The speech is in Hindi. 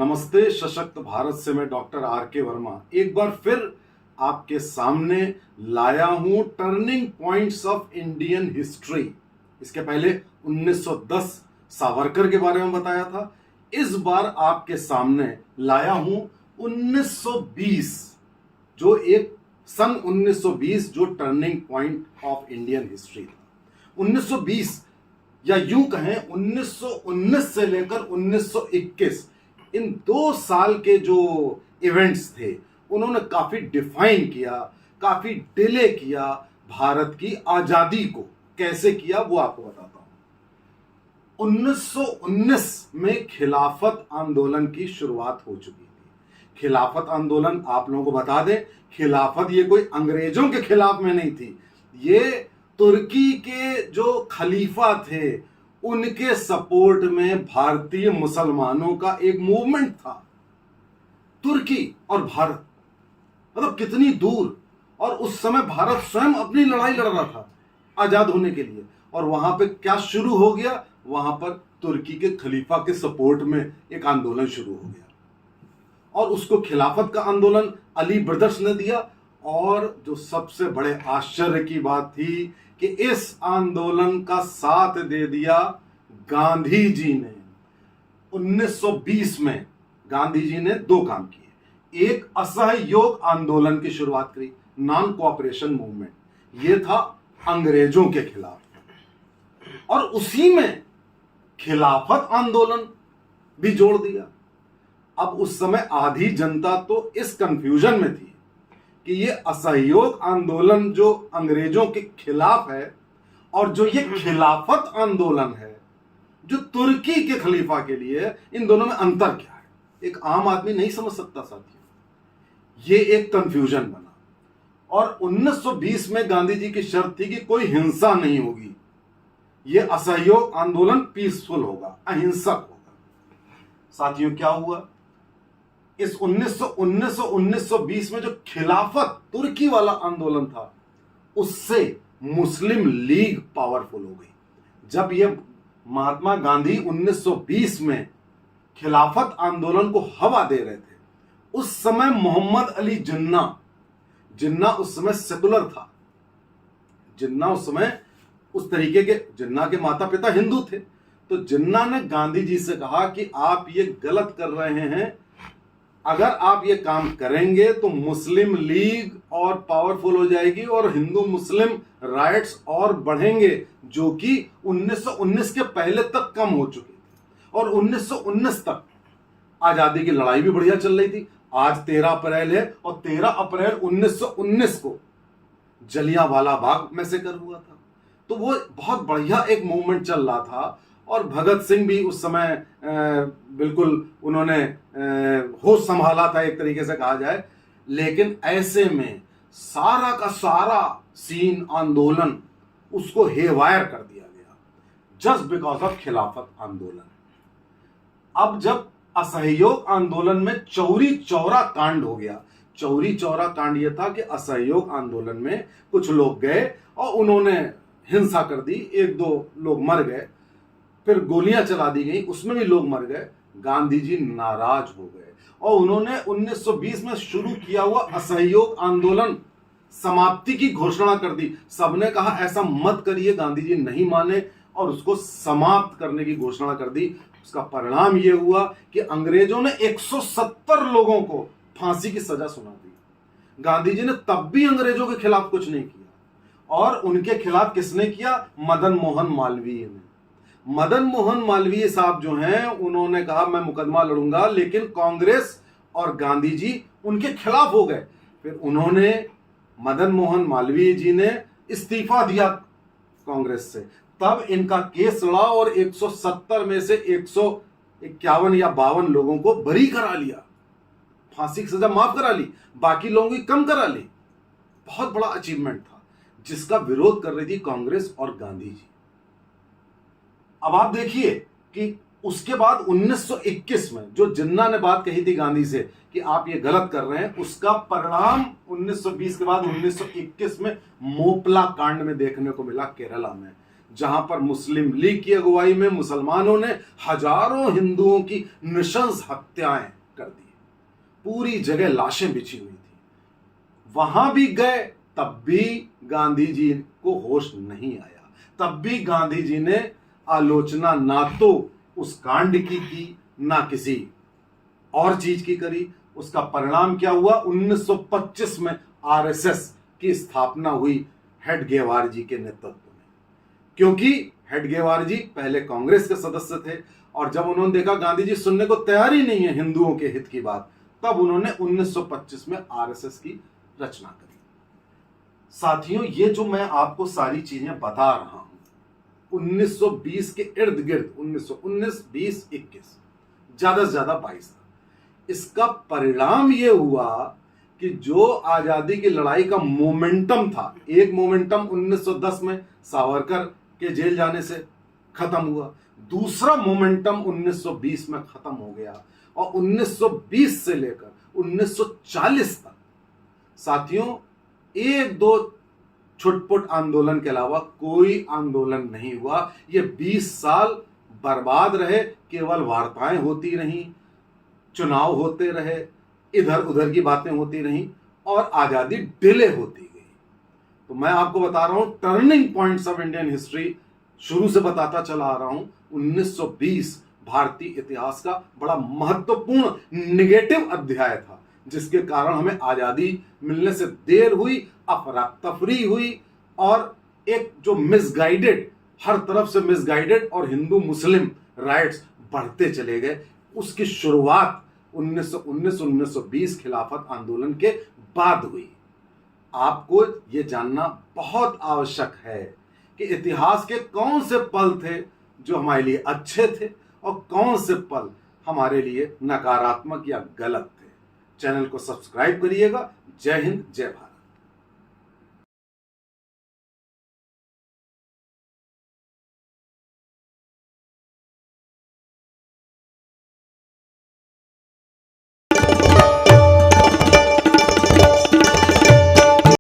नमस्ते। सशक्त भारत से मैं डॉक्टर आर के वर्मा एक बार फिर आपके सामने लाया हूं turning points of Indian history. इसके पहले 1910 सावरकर के बारे में बताया था। इस बार आपके सामने लाया हूं 1920, जो एक सन 1920 जो turning point of Indian history था। 1920 या यूं कहें 1919 से लेकर 1921, इन 2 साल के जो इवेंट्स थे उन्होंने काफी डिफाइन किया, काफी डिले किया भारत की आजादी को। कैसे किया वो आपको बताता हूं। 1919 में खिलाफत आंदोलन की शुरुआत हो चुकी थी। खिलाफत आंदोलन आप लोगों को बता दें, खिलाफत ये कोई अंग्रेजों के खिलाफ में नहीं थी, ये तुर्की के जो खलीफा थे उनके सपोर्ट में भारतीय मुसलमानों का एक मूवमेंट था। तुर्की और भारत, मतलब कितनी दूर। और उस समय भारत स्वयं अपनी लड़ाई लड़ रहा था आजाद होने के लिए। और वहां पे क्या शुरू हो गया, वहां पर तुर्की के खलीफा के सपोर्ट में एक आंदोलन शुरू हो गया और उसको खिलाफत का आंदोलन अली ब्रदर्स ने दिया। और जो सबसे बड़े आश्चर्य की बात थी कि इस आंदोलन का साथ दे दिया गांधी जी ने। 1920 में गांधी जी ने 2 काम किए। एक, असहयोग आंदोलन की शुरुआत करी, नॉन कोऑपरेशन मूवमेंट। यह था अंग्रेजों के खिलाफ। और उसी में खिलाफत आंदोलन भी जोड़ दिया। अब उस समय आधी जनता तो इस कंफ्यूजन में थी कि ये असहयोग आंदोलन जो अंग्रेजों के खिलाफ है और जो ये खिलाफत आंदोलन है जो तुर्की के खलीफा के लिए है, इन दोनों में अंतर क्या है, एक आम आदमी नहीं समझ सकता साथियों। ये एक कंफ्यूजन बना। और 1920 में गांधी जी की शर्त थी कि कोई हिंसा नहीं होगी, ये असहयोग आंदोलन पीसफुल होगा, अहिंसक होगा। साथियों क्या हुआ, इस 1919 में जो खिलाफत तुर्की वाला आंदोलन था उससे मुस्लिम लीग पावरफुल हो गई। जब यह महात्मा गांधी 1920 में खिलाफत आंदोलन को हवा दे रहे थे, उस समय मोहम्मद अली जिन्ना उस समय सेकुलर था। जिन्ना उस समय उस तरीके के, जिन्ना के माता पिता हिंदू थे, तो जिन्ना ने गांधी जी से कहा कि आप ये गलत कर रहे हैं, अगर आप ये काम करेंगे तो मुस्लिम लीग और पावरफुल हो जाएगी और हिंदू मुस्लिम राइट्स और बढ़ेंगे, जो कि 1919 के पहले तक कम हो चुके थे। और 1919 तक आजादी की लड़ाई भी बढ़िया चल रही थी। आज 13 अप्रैल है और 13 अप्रैल 1919 को जलियांवाला बाग मैसेकर हुआ था। तो वो बहुत बढ़िया एक मूवमेंट चल रहा था। और भगत सिंह भी उस समय बिल्कुल उन्होंने होश संभाला था, एक तरीके से कहा जाए। लेकिन ऐसे में सारा का सारा सीन, आंदोलन, उसको हेवायर कर दिया गया जस्ट बिकॉज ऑफ खिलाफत आंदोलन। अब जब असहयोग आंदोलन में चौरी चौरा कांड हो गया, चौरी चौरा कांड यह था कि असहयोग आंदोलन में कुछ लोग गए और उन्होंने हिंसा कर दी, 1-2 लोग मर गए, फिर गोलियां चला दी गई, उसमें भी लोग मर गए। गांधी जी नाराज हो गए और उन्होंने 1920 में शुरू किया हुआ असहयोग आंदोलन समाप्ति की घोषणा कर दी। सबने कहा ऐसा मत करिए, गांधी जी नहीं माने और उसको समाप्त करने की घोषणा कर दी। उसका परिणाम यह हुआ कि अंग्रेजों ने 170 लोगों को फांसी की सजा सुना दी। गांधी जी ने तब भी अंग्रेजों के खिलाफ कुछ नहीं किया। और उनके खिलाफ किसने किया? मदन मोहन मालवीय ने। मदन मोहन मालवीय साहब जो हैं, उन्होंने कहा मैं मुकदमा लड़ूंगा, लेकिन कांग्रेस और गांधी जी उनके खिलाफ हो गए। फिर उन्होंने, मदन मोहन मालवीय जी ने इस्तीफा दिया कांग्रेस से, तब इनका केस लड़ा और 170 में से 151 या 52 लोगों को बरी करा लिया, फांसी की सजा माफ करा ली, बाकी लोगों की कम करा ली। बहुत बड़ा अचीवमेंट था जिसका विरोध कर रही थी कांग्रेस और गांधी जी। अब आप देखिए कि उसके बाद 1921 में जो जिन्ना ने बात कही थी गांधी से कि आप ये गलत कर रहे हैं, उसका परिणाम 1920 के बाद 1921 में मोपला कांड में देखने को मिला केरला में, जहां पर मुस्लिम लीग की अगुवाई में मुसलमानों ने हजारों हिंदुओं की नृशंस हत्याएं कर दी, पूरी जगह लाशें बिछी हुई थी। वहां भी गए, तब भी गांधी जी को होश नहीं आया, तब भी गांधी जी ने आलोचना ना तो उस कांड की ना किसी और चीज की करी। उसका परिणाम क्या हुआ? 1925 में आरएसएस की स्थापना हुई हेडगेवार जी के नेतृत्व में, क्योंकि हेडगेवार जी पहले कांग्रेस के सदस्य थे और जब उन्होंने देखा गांधी जी सुनने को तैयार ही नहीं है हिंदुओं के हित की बात, तब उन्होंने 1925 में आरएसएस की रचना करी। साथियों, ये जो मैं आपको सारी चीजें बता रहा हूं 1920 के इर्द गिर्द, 1919, 20, 21, ज्यादा से ज्यादा 22 था। इसका परिणाम यह हुआ कि जो आजादी की लड़ाई का मोमेंटम था, एक मोमेंटम 1910 में सावरकर के जेल जाने से खत्म हुआ, दूसरा मोमेंटम 1920 में खत्म हो गया और 1920 से लेकर 1940 तक साथियों एक दो छुटपुट आंदोलन के अलावा कोई आंदोलन नहीं हुआ। ये 20 साल बर्बाद रहे, केवल वार्ताएं होती रहीं, चुनाव होते रहे, इधर उधर की बातें होती रहीं और आजादी डिले होती गई। तो मैं आपको बता रहा हूं turning points of Indian history, शुरू से बताता चला आ रहा हूं। 1920 भारतीय इतिहास का बड़ा महत्वपूर्ण निगेटिव अध्याय था, जिसके कारण हमें आजादी मिलने से देर हुई, अफरा तफरी हुई और एक जो मिसगाइडेड, हर तरफ से मिसगाइडेड और हिंदू मुस्लिम राइट्स बढ़ते चले गए, उसकी शुरुआत 1919-1920 खिलाफत आंदोलन के बाद हुई। आपको यह जानना बहुत आवश्यक है कि इतिहास के कौन से पल थे जो हमारे लिए अच्छे थे और कौन से पल हमारे लिए नकारात्मक या गलत थे। चैनल को सब्सक्राइब करिएगा। जय हिंद, जय भारत।